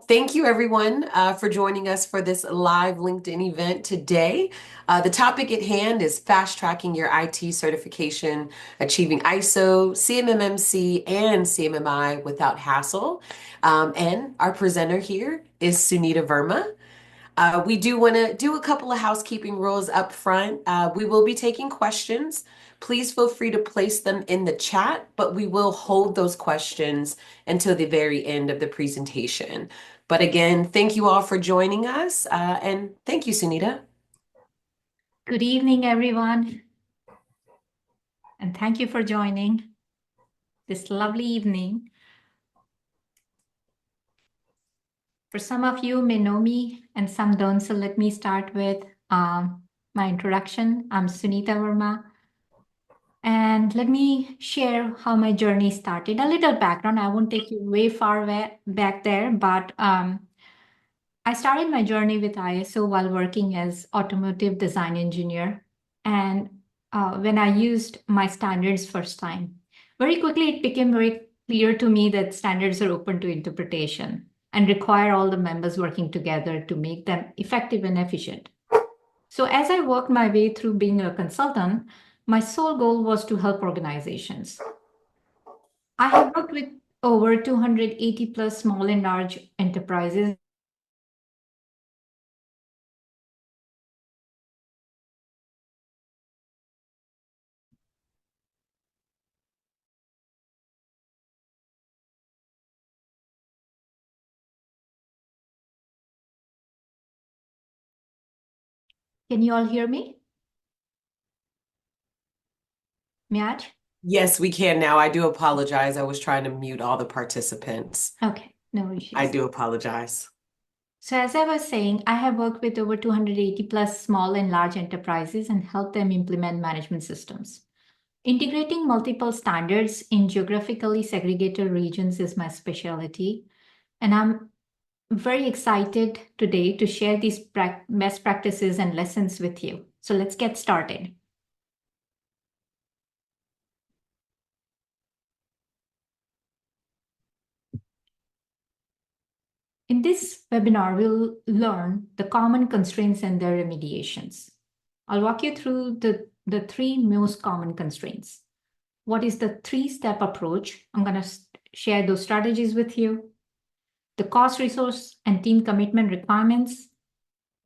Thank you, everyone, for joining us for this live LinkedIn event today. The topic at hand is fast tracking your IT certification, achieving ISO, CMMC, and CMMI without hassle. And our presenter here is Sunita Verma. We do want to do a couple of housekeeping rules up front. We will be taking questions. Please feel free to place them in the chat, but we will hold those questions until the very end of the presentation. But again, thank you all for joining us, and thank you, Sunita. Good evening, everyone, and thank you for joining this lovely evening. For some of you may know me and some don't, so let me start with my introduction. I'm Sunita Verma, and let me share how my journey started. A little background. I won't take you way far back there, but I started my journey with ISO while working as automotive design engineer. And when I used my standards first time, very quickly it became very clear to me that standards are open to interpretation and require all the members working together to make them effective and efficient. So as I worked my way through being a consultant, my sole goal was to help organizations. I have worked with over 280 plus small and large enterprises. Can you all hear me? Miaj? Yes, we can now. I do apologize. I was trying to mute all the participants. Okay, no I issues. do apologize. So as I was saying, I have worked with over 280 plus small and large enterprises and helped them implement management systems. Integrating multiple standards in geographically segregated regions is my specialty, and I'm very excited today to share these best practices and lessons with you. So let's get started. In this webinar, we'll learn the common constraints and their remediations. I'll walk you through the three most common constraints. What is the three-step approach? I'm going to share those strategies with you. The cost, resource, and team commitment requirements,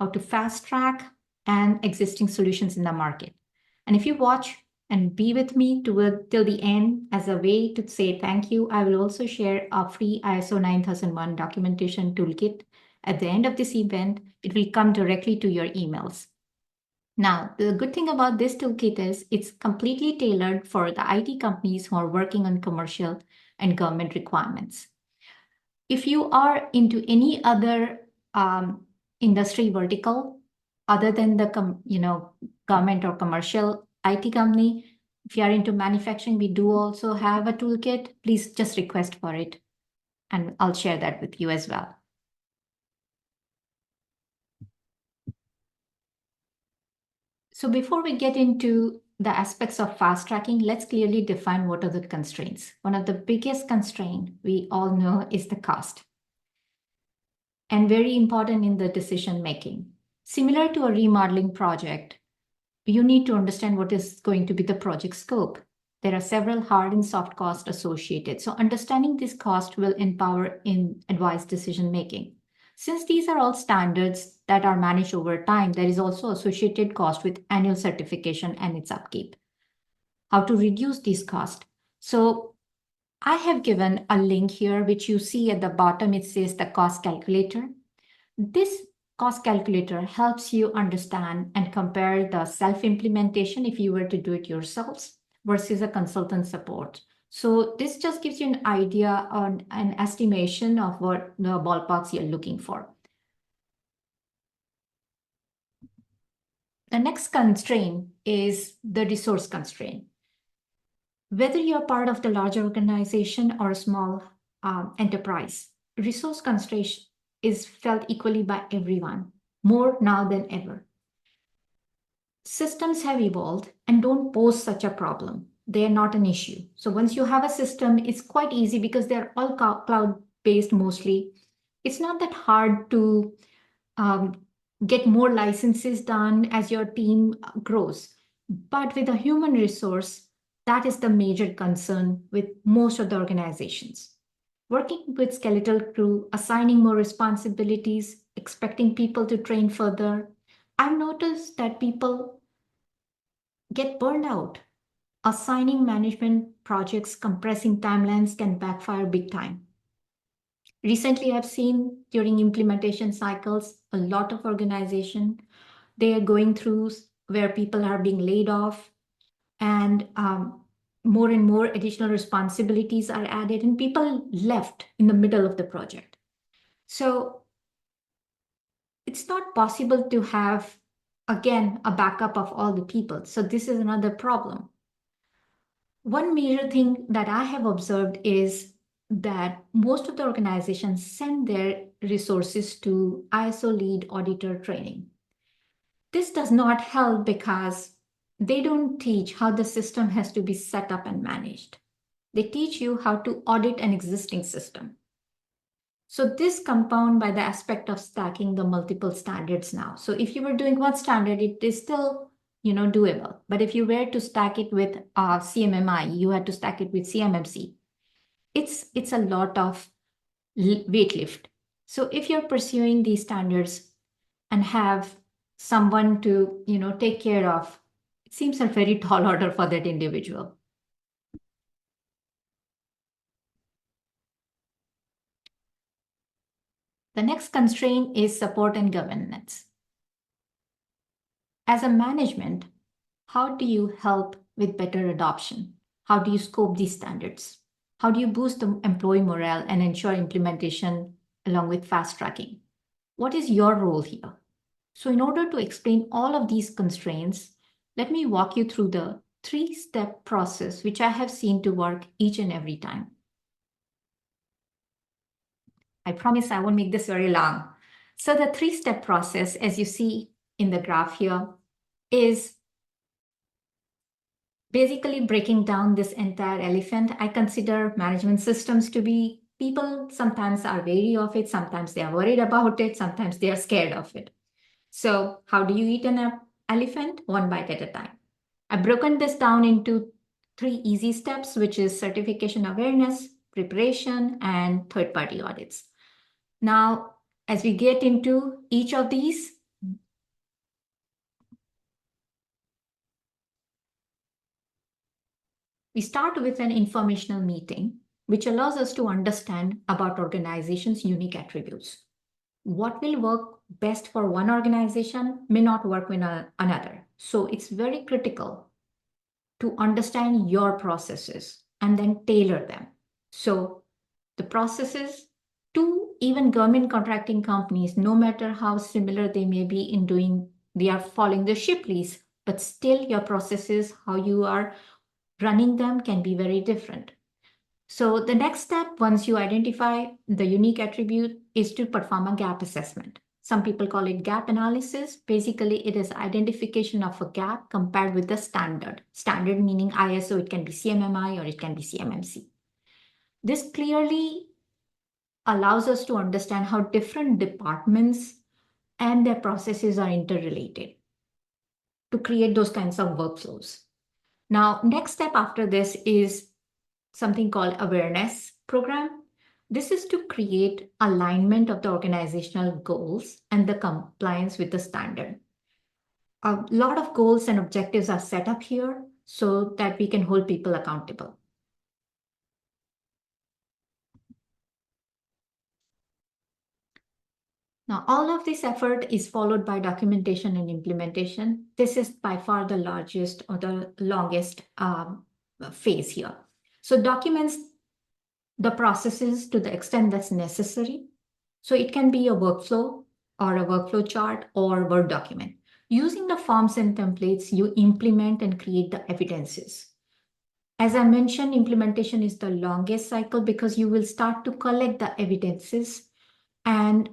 how to fast track, and existing solutions in the market. And if you watch and be with me till the end as a way to say thank you, I will also share a free ISO 9001 documentation toolkit. At the end of this event, it will come directly to your emails. Now, the good thing about this toolkit is it's completely tailored for the IT companies who are working on commercial and government requirements. If you are into any other industry vertical other than the government or commercial IT company, if you are into manufacturing, we do also have a toolkit. Please just request for it, and I'll share that with you as well. So before we get into the aspects of fast tracking, let's clearly define what are the constraints. One of the biggest constraints we all know is the cost, and very important in the decision making. Similar to a remodeling project, you need to understand what is going to be the project scope. There are several hard and soft costs associated. So understanding this cost will empower in advised decision making. Since these are all standards that are managed over time, there is also associated cost with annual certification and its upkeep. How to reduce these costs? So I have given a link here, which you see at the bottom. It says the cost calculator. This cost calculator helps you understand and compare the self-implementation if you were to do it yourselves versus a consultant support. So this just gives you an idea on an estimation of what the ballparks you're looking for. The next constraint is the resource constraint. Whether you're part of the larger organization or a small enterprise, resource constraint is felt equally by everyone, more now than ever. Systems have evolved and don't pose such a problem. They are not an issue. So once you have a system, it's quite easy because they're all cloud-based mostly. It's not that hard to get more licenses done as your team grows. But with a human resource, that is the major concern with most of the organizations. Working with skeletal crew, assigning more responsibilities, expecting people to train further, I've noticed that people get burned out. Assigning management projects, compressing timelines can backfire big time. Recently, I've seen during implementation cycles, a lot of organization, they are going through where people are being laid off and more and more additional responsibilities are added and people left in the middle of the project. So it's not possible to have, again, a backup of all the people. So this is another problem. One major thing that I have observed is that most of the organizations send their resources to ISO lead auditor training. This does not help because they don't teach how the system has to be set up and managed. They teach you how to audit an existing system. So this compound by the aspect of stacking the multiple standards now. So if you were doing one standard, it is still doable. But if you were to stack it with CMMI, you had to stack it with CMMC. It's a lot of weight lift. So if you're pursuing these standards and have someone to take care of, it seems a very tall order for that individual. The next constraint is support and governance. As a management, how do you help with better adoption? How do you scope these standards? How do you boost the employee morale and ensure implementation along with fast tracking? What is your role here? So in order to explain all of these constraints, let me walk you through the three-step process, which I have seen to work each and every time. I promise I won't make this very long. So the three-step process, as you see in the graph here, is basically breaking down this entire elephant. I consider management systems to be people sometimes are wary of it, sometimes they are worried about it, sometimes they are scared of it. So how do you eat an elephant? One bite at a time. I've broken this down into three easy steps, which is certification awareness, preparation, and third-party audits. Now, as we get into each of these, we start with an informational meeting, which allows us to understand about organizations' unique attributes. What will work best for one organization may not work with another. So it's very critical to understand your processes and then tailor them. So the processes to even government contracting companies, no matter how similar they may be in doing, they are following the ship lease, but still your processes, how you are running them can be very different. So the next step, once you identify the unique attribute, is to perform a gap assessment. Some people call it gap analysis. Basically, it is identification of a gap compared with the standard. Standard meaning ISO, it can be CMMI or it can be CMMC. This clearly allows us to understand how different departments and their processes are interrelated to create those kinds of workflows. Now, next step after this is something called awareness program. This is to create alignment of the organizational goals and the compliance with the standard. A lot of goals and objectives are set up here so that we can hold people accountable. Now, all of this effort is followed by documentation and implementation. This is by far the largest or the longest phase here. So documents the processes to the extent that's necessary. So it can be a workflow or a workflow chart or Word document. Using the forms and templates, you implement and create the evidences. As I mentioned, implementation is the longest cycle because you will start to collect the evidences and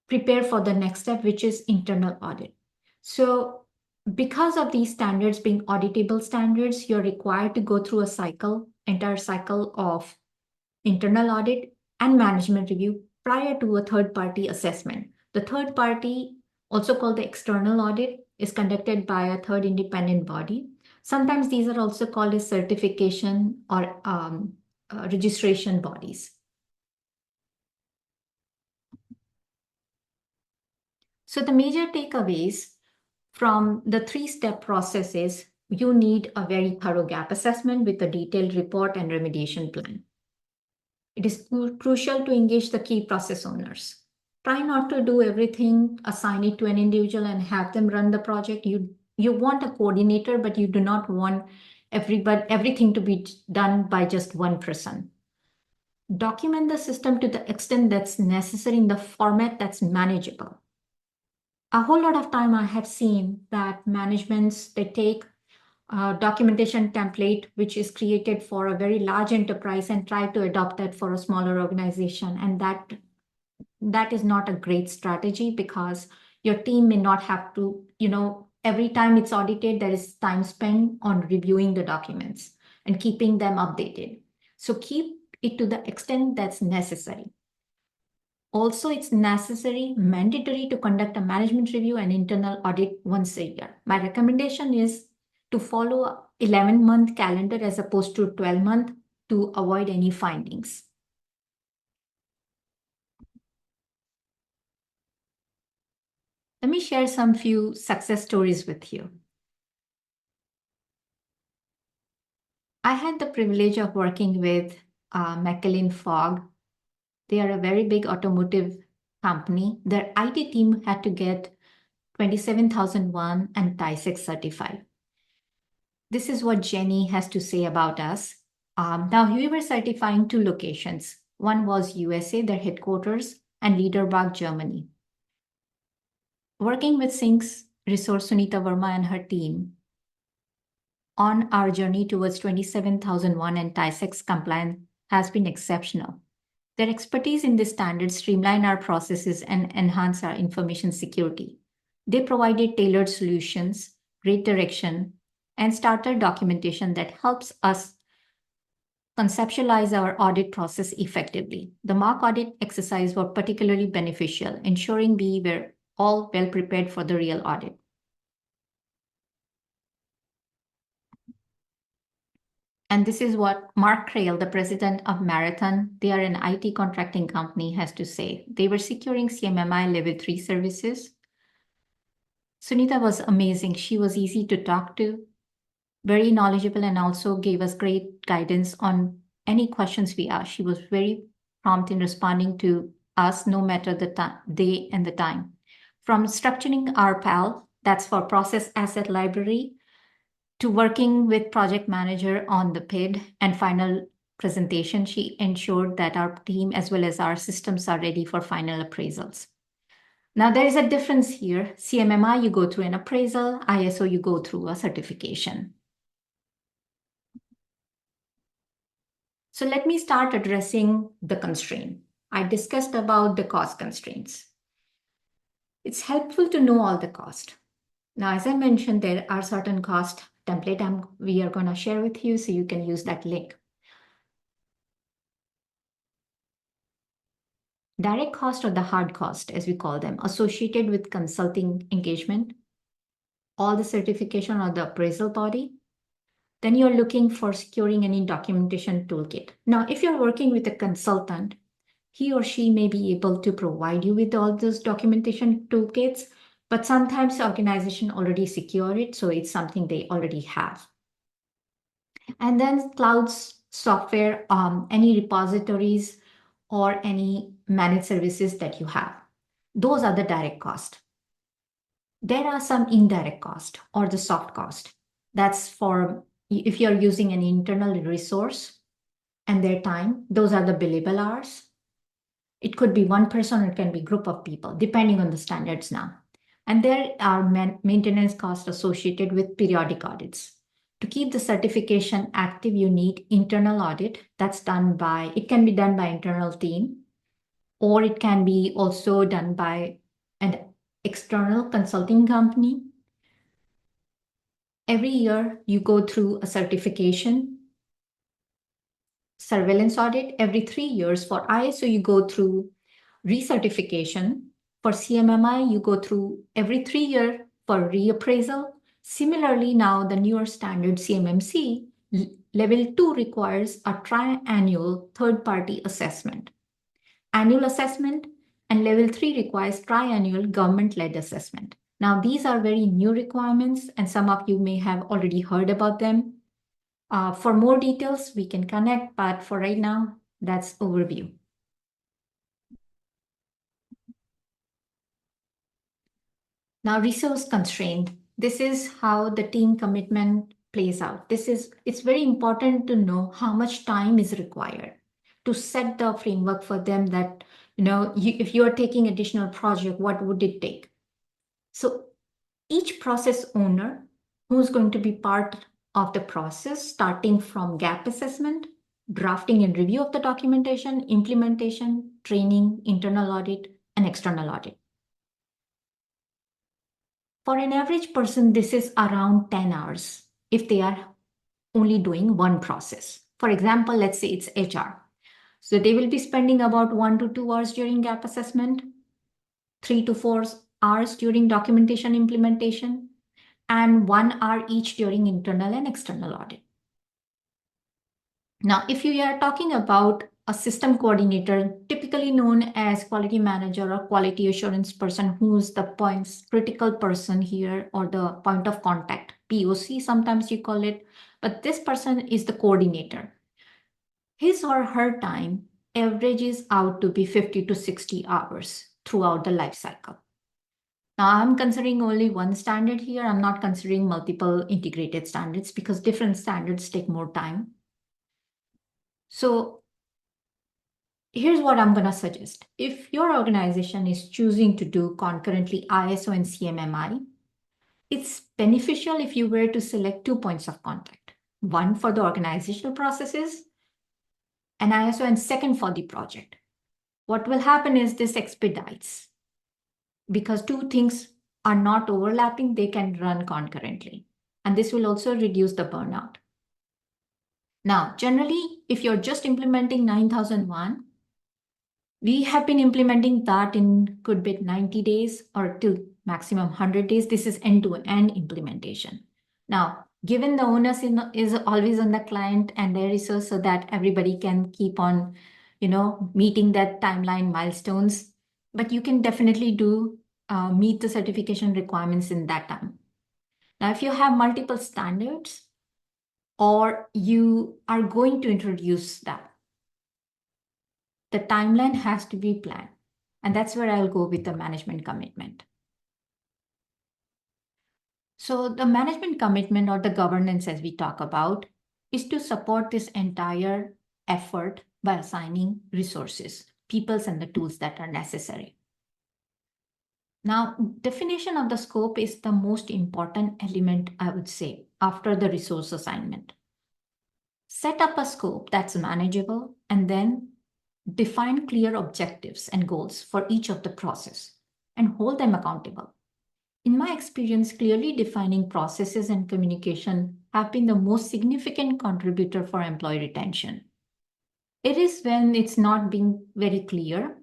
prepare for the next step, which is internal audit. So because of these standards being auditable standards, you're required to go through a cycle, entire cycle of internal audit and management review prior to a third-party assessment. The third party, also called the external audit, is conducted by a third independent body. Sometimes these are also called as certification or registration bodies. So the major takeaways from the three-step process is you need a very thorough gap assessment with a detailed report and remediation plan. It is crucial to engage the key process owners. Try not to do everything, assign it to an individual and have them run the project. You want a coordinator, but you do not want everything to be done by just one person. Document the system to the extent that's necessary in the format that's manageable. A whole lot of time I have seen that managements, they take a documentation template, which is created for a very large enterprise and try to adopt that for a smaller organization. And that is not a great strategy because your team may not have to, every time it's audited, there is time spent on reviewing the documents and keeping them updated. So keep it to the extent that's necessary. Also, it's mandatory to conduct a management review and internal audit once a year. My recommendation is to follow a 11-month calendar as opposed to 12-month to avoid any findings. Let me share some few success stories with you. I had the privilege of working with McAllen Fogg. They are a very big automotive company. Their IT team had to get 27001 and TIE-6 certified. This is what Jenny has to say about us. Now, we were certifying 2 locations. One was USA, their headquarters, and Liederbach, Germany. Working with Sync's resource Sunita Verma and her team on our journey towards 27001 and TIE-6 compliance has been exceptional. Their expertise in this standard streamline our processes and enhance our information security. They provided tailored solutions, great direction, and starter documentation that helps us conceptualize our audit process effectively. The mock audit exercise were particularly beneficial, ensuring we were all well prepared for the real audit. And this is what Mark Crail, the president of Marathon, they are an IT contracting company, has to say. They were securing CMMI Level 3 services. Sunita was amazing. She was easy to talk to, very knowledgeable, and also gave us great guidance on any questions we asked. She was very prompt in responding to us, no matter the day and the time. From structuring our PAL, that's for Process Asset Library, to working with project manager on the PID and final presentation, she ensured that our team as well as our systems are ready for final appraisals. Now, there is a difference here. CMMI, you go through an appraisal. ISO, you go through a certification. So let me start addressing the constraint. I discussed about the cost constraints. It's helpful to know all the cost. Now, as I mentioned, there are certain cost template we are going to share with you, so you can use that link. Direct cost or the hard cost, as we call them, associated with consulting engagement, all the certification or the appraisal body. Then you're looking for securing any documentation toolkit. Now, if you're working with a consultant, he or she may be able to provide you with all those documentation toolkits, but sometimes the organization already secure it, so it's something they already have. And then clouds, software, any repositories or any managed services that you have. Those are the direct cost. There are some indirect cost or the soft cost. That's for if you're using an internal resource and their time, those are the billable hours. It could be one person or it can be a group of people, depending on the standards now. And there are maintenance costs associated with periodic audits. To keep the certification active, you need internal audit. It can be done by internal team, or it can be also done by an external consulting company. Every year, you go through a certification, surveillance audit. Every 3 years for ISO, you go through Recertification. For CMMI, you go through every 3 years for reappraisal. Similarly, now the newer standard CMMC, level 2 requires a triannual third-party assessment. Annual assessment, and level 3 requires triannual government-led assessment. Now, these are very new requirements, and some of you may have already heard about them. For more details, we can connect, but for right now, that's overview. Now, resource constraint. This is how the team commitment plays out. It's very important to know how much time is required to set the framework for them that, if you are taking additional project, what would it take? So each process owner who's going to be part of the process, starting from gap assessment, drafting and review of the documentation, implementation, training, internal audit, and external audit. For an average person, this is around 10 hours if they are only doing one process. For example, let's say it's HR. So they will be spending about 1 to 2 hours during gap assessment, 3 to 4 hours during documentation implementation, and 1 hour each during internal and external audit. Now, if you are talking about a system coordinator, typically known as quality manager or quality assurance person, who's the critical person here, or the point of contact, POC, sometimes you call it, but this person is the coordinator. His or her time averages out to be 50 to 60 hours throughout the life cycle. Now, I'm considering only one standard here. I'm not considering multiple integrated standards because different standards take more time. So here's what I'm going to suggest. If your organization is choosing to do concurrently ISO and CMMI, it's beneficial if you were to select 2 points of contact, one for the organizational processes and ISO, and second for the project. What will happen is this expedites, because 2 things are not overlapping, they can run concurrently. And this will also reduce the burnout. Now, generally, if you're just implementing 9001, we have been implementing that in could be 90 days or till maximum 100 days. This is end-to-end implementation. Now, given the onus is always on the client and their resource, so that everybody can keep on, meeting that timeline milestones, but you can definitely meet the certification requirements in that time. Now, if you have multiple standards or you are going to introduce that, the timeline has to be planned. And that's where I'll go with the management commitment. So the management commitment, or the governance as we talk about, is to support this entire effort by assigning resources, peoples, and the tools that are necessary. Now, definition of the scope is the most important element, I would say, after the resource assignment. Set up a scope that's manageable, and then define clear objectives and goals for each of the process and hold them accountable. In my experience, clearly defining processes and communication have been the most significant contributor for employee retention. It is when it's not being very clear.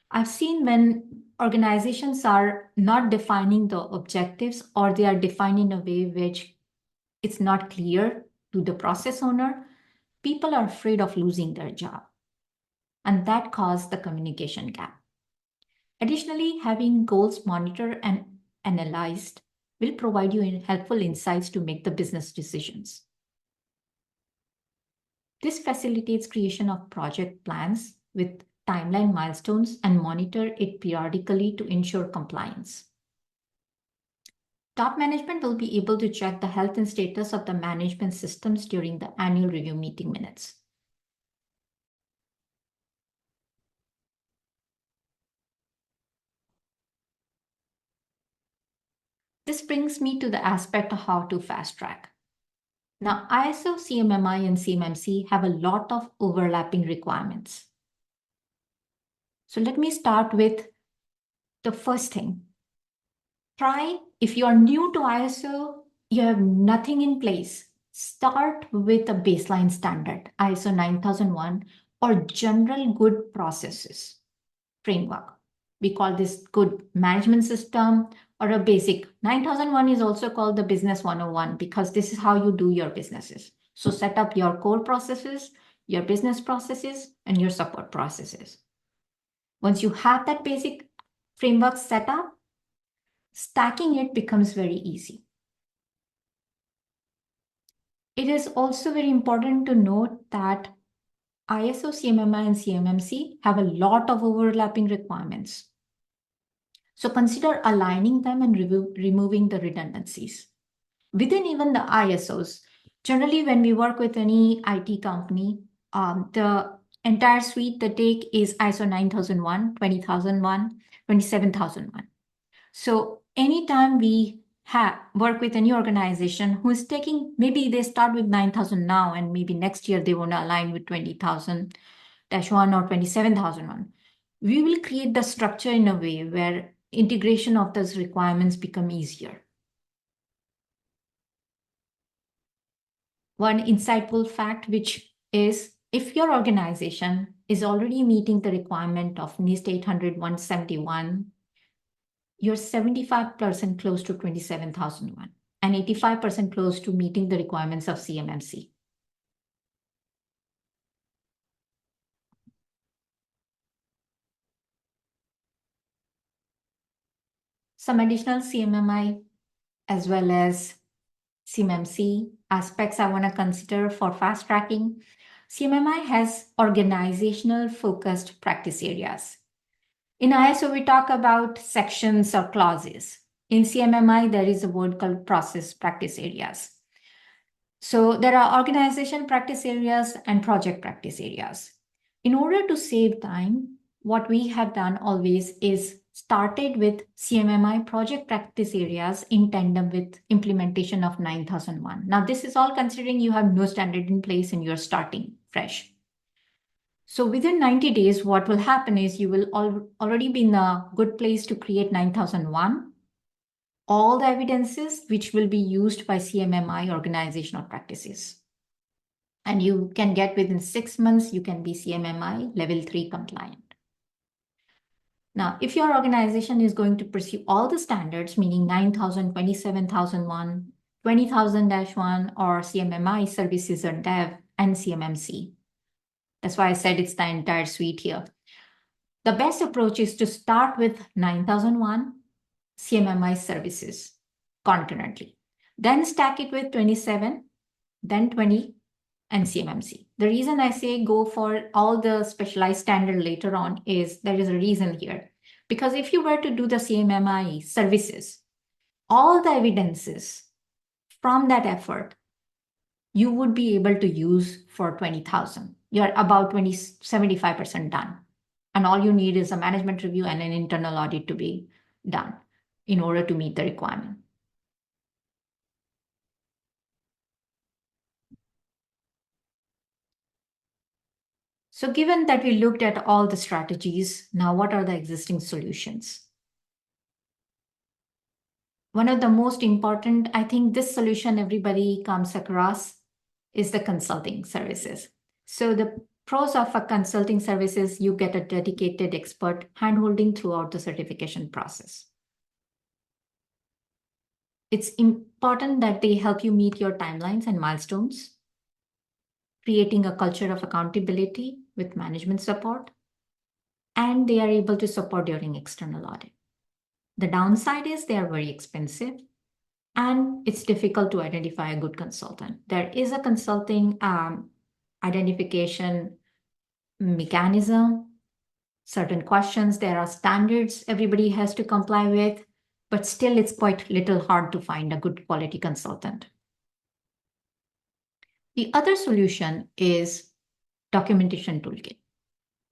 I've seen when organizations are not defining the objectives, or they are defining in a way which it's not clear to the process owner, people are afraid of losing their job. And that caused the communication gap. Additionally, having goals monitored and analyzed will provide you helpful insights to make the business decisions. This facilitates creation of project plans with timeline milestones and monitor it periodically to ensure compliance. Top management will be able to check the health and status of the management systems during the annual review meeting minutes. This brings me to the aspect of how to fast track. Now, ISO, CMMI, and CMMC have a lot of overlapping requirements. So let me start with the first thing. If you are new to ISO, you have nothing in place, start with a baseline standard, ISO 9001, or general good processes. framework. We call this good management system or a basic. 9001 is also called the business 101 because this is how you do your businesses. So set up your core processes, your business processes, and your support processes. Once you have that basic framework set up, stacking it becomes very easy. It is also very important to note that ISO, CMMI, and CMMC have a lot of overlapping requirements. So consider aligning them and removing the redundancies. Within even the ISOs, generally when we work with any IT company, the entire suite they take is ISO 9001, 20001, 27001. So anytime we work with any organization who is taking, maybe they start with 9000 now and maybe next year they want to align with 20000-1 or 27001, we will create the structure in a way where integration of those requirements become easier. One insightful fact, which is if your organization is already meeting the requirement of NIST 800-171, you're 75% close to 27001 and 85% close to meeting the requirements of CMMC. Some additional CMMI as well as CMMC aspects I want to consider for fast tracking. CMMI has organizational focused practice areas. In ISO, we talk about sections or clauses. In CMMI, there is a word called process practice areas. So there are organization practice areas and project practice areas. In order to save time, what we have done always is started with CMMI project practice areas in tandem with implementation of 9001. Now, this is all considering you have no standard in place and you're starting fresh. So within 90 days, what will happen is you will already be in a good place to create 9001, all the evidences which will be used by CMMI organizational practices. And you can get within 6 months, you can be CMMI level 3 compliant. Now, if your organization is going to pursue all the standards, meaning 9000, 27001, 20000-1, or CMMI services or dev and CMMC, that's why I said it's the entire suite here. The best approach is to start with 9001 CMMI services concurrently, then stack it with 27, then 20, and CMMC. The reason I say go for all the specialized standard later on is there is a reason here. Because if you were to do the CMMI services, all the evidences from that effort, you would be able to use for 20,000. You're about 75% done. And all you need is a management review and an internal audit to be done in order to meet the requirement. So given that we looked at all the strategies, now what are the existing solutions? One of the most important, I think this solution everybody comes across is the consulting services. So the pros of a consulting services, you get a dedicated expert handholding throughout the certification process. It's important that they help you meet your timelines and milestones, creating a culture of accountability with management support, and they are able to support during external audit. The downside is they are very expensive and it's difficult to identify a good consultant. There is a consulting identification mechanism, certain questions, there are standards everybody has to comply with, but still it's quite little hard to find a good quality consultant. The other solution is documentation toolkit.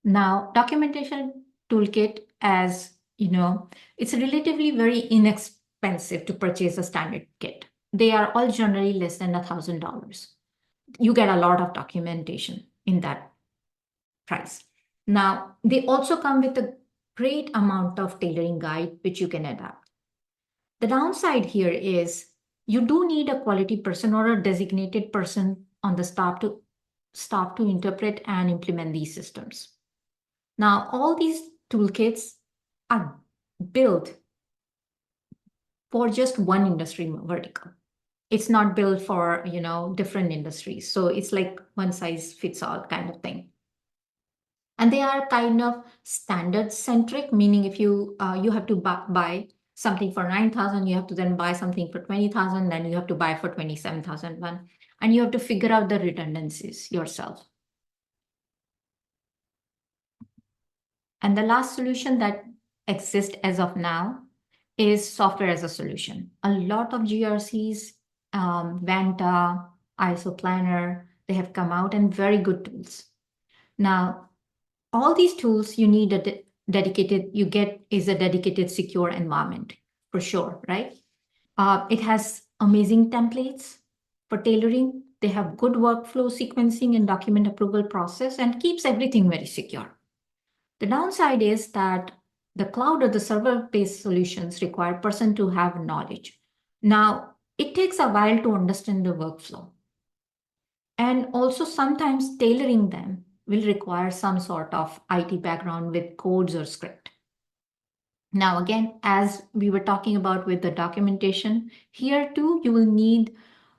Now, documentation toolkit, as you know, it's relatively very inexpensive to purchase a standard kit. They are all generally less than $1,000. You get a lot of documentation in that price. Now, they also come with a great amount of tailoring guide, which you can adapt. The downside here is you do need a quality person or a designated person on the staff to interpret and implement these systems. Now, all these toolkits are built for just one industry vertical. It's not built for, different industries. So it's like one size fits all kind of thing. And they are kind of standard centric, meaning if you have to buy something for 9,000, you have to then buy something for 20,000, then you have to buy for 27,001, and you have to figure out the redundancies yourself. And the last solution that exists as of now is software as a solution. A lot of GRCs, Vanta, ISO Planner, they have come out and very good tools. Now, all these tools you need a dedicated secure environment for sure, right? It has amazing templates for tailoring. They have good workflow sequencing and document approval process and keeps everything very secure. The downside is that the cloud or the server-based solutions require a person to have knowledge. Now, it takes a while to understand the workflow. And also sometimes tailoring them will require some sort of IT background with codes or script. Now, again, as we were talking about with the documentation, here too, you will need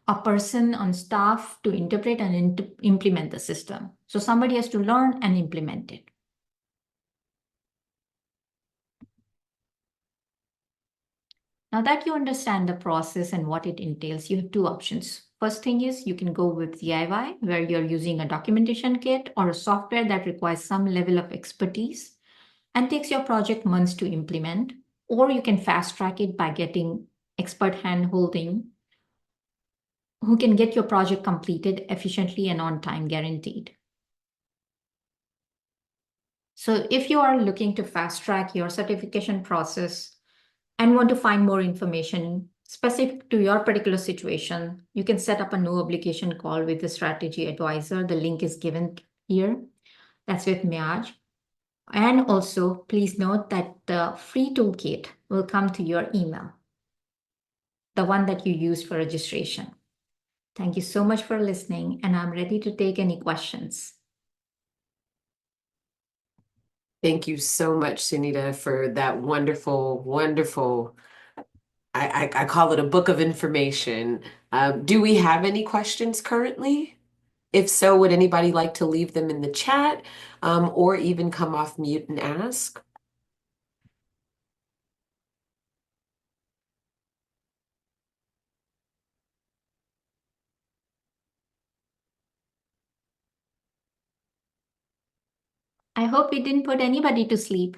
a person on staff to interpret and implement the system. So somebody has to learn and implement it. Now that you understand the process and what it entails, you have two options. First thing is you can go with DIY, where you're using a documentation kit or a software that requires some level of expertise and takes your project months to implement. Or you can fast track it by getting expert hand-holding who can get your project completed efficiently and on time, guaranteed. So if you are looking to fast track your certification process and want to find more information specific to your particular situation, you can set up a no obligation call with the strategy advisor. The link is given here. That's with Miaj. And also, please note that the free toolkit will come to your email, the one that you used for registration. Thank you so much for listening, and I'm ready to take any questions. Thank you so much, Sunita, for that wonderful, wonderful, I call it a book of information. Do we have any questions currently? If so, would anybody like to leave them in the chat, or even come off mute and ask? I hope we didn't put anybody to sleep.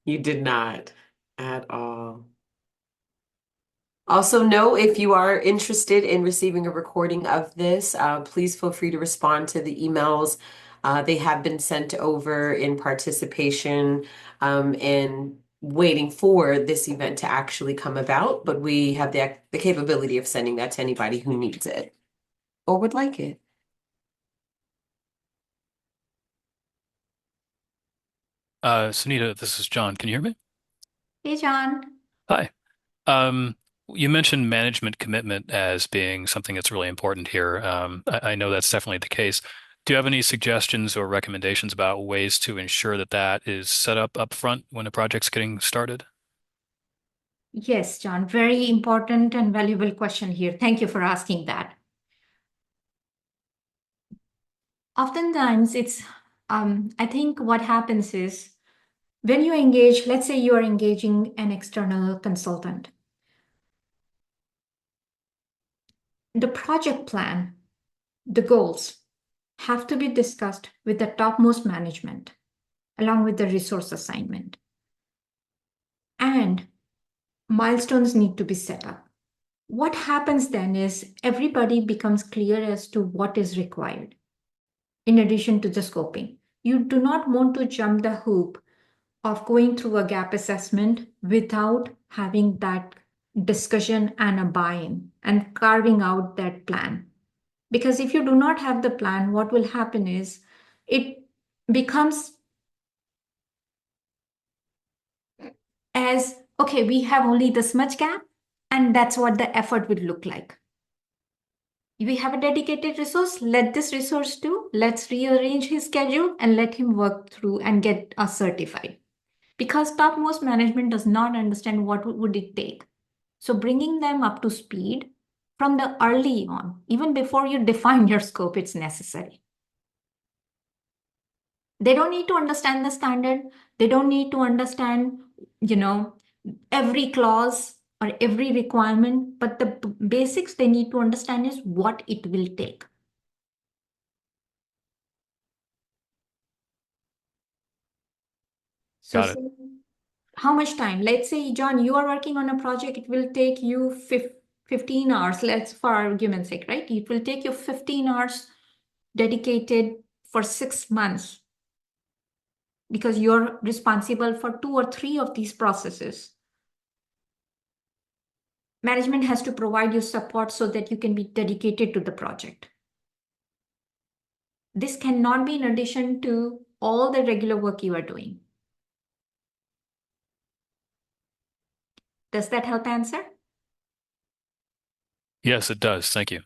You did not at all. Also, know if you are interested in receiving a recording of this, please feel free to respond to the emails. They have been sent over in participation and waiting for this event to actually come about, but we have the capability of sending that to anybody who needs it or would like it. Sunita, this is John. Can you hear me? Hey, John. Hi. Um, you mentioned management commitment as being something that's really important here. I know that's definitely the case. Do you have any suggestions or recommendations about ways to ensure that that is set up front when a project's getting started? Yes, John, very important and valuable question here. Thank you for asking that. Oftentimes, I think what happens is when you engage, let's say you are engaging an external consultant, the project plan, the goals have to be discussed with the topmost management along with the resource assignment. And milestones need to be set up. What happens then is everybody becomes clear as to what is required in addition to the scoping. You do not want to jump the hoop of going through a gap assessment without having that discussion and a buy-in and carving out that plan. Because if you do not have the plan, what will happen is it becomes as, okay, we have only this much gap, and that's what the effort would look like. We have a dedicated resource. Let this resource do. Let's rearrange his schedule and let him work through and get us certified. Because topmost management does not understand what would it take. So bringing them up to speed from the early on, even before you define your scope, it's necessary. They don't need to understand the standard. They don't need to understand, every clause or every requirement, but the basics they need to understand is what it will take. So Got it. say, how much time? Let's say, John, you are working on a project, it will take you 15 hours, let's for argument's sake, right? It will take you 15 hours dedicated for 6 months because you're responsible for 2 or 3 of these processes. Management has to provide you support so that you can be dedicated to the project. This cannot be in addition to all the regular work you are doing. Does that help answer? Yes, it does. Thank you.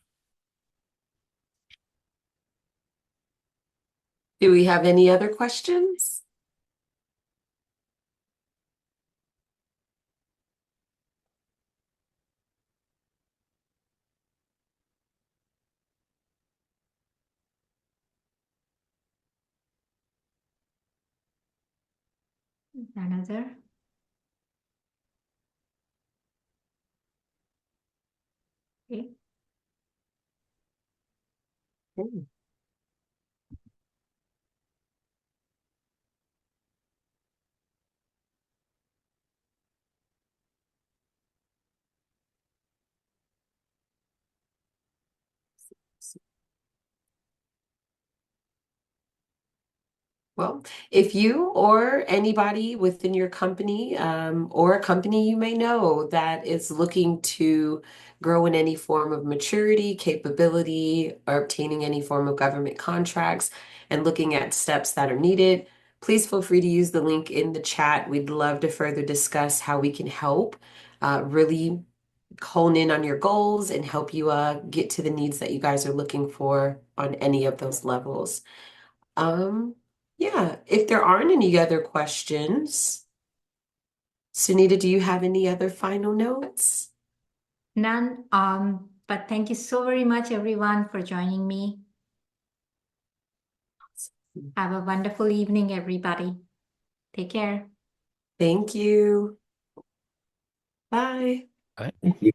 Do we have any other questions? Another? Okay. Okay. Well, if you or anybody within your company or a company you may know that is looking to grow in any form of maturity, capability, or obtaining any form of government contracts and looking at steps that are needed, please feel free to use the link in the chat. We'd love to further discuss how we can help really hone in on your goals and help you get to the needs that you guys are looking for on any of those levels. Um, yeah, if there aren't any other questions, Sunita, do you have any other final notes? None. But thank you so very much, everyone, for joining me. Have a wonderful evening, everybody. Take care. Thank you. Bye. All right. Thank you.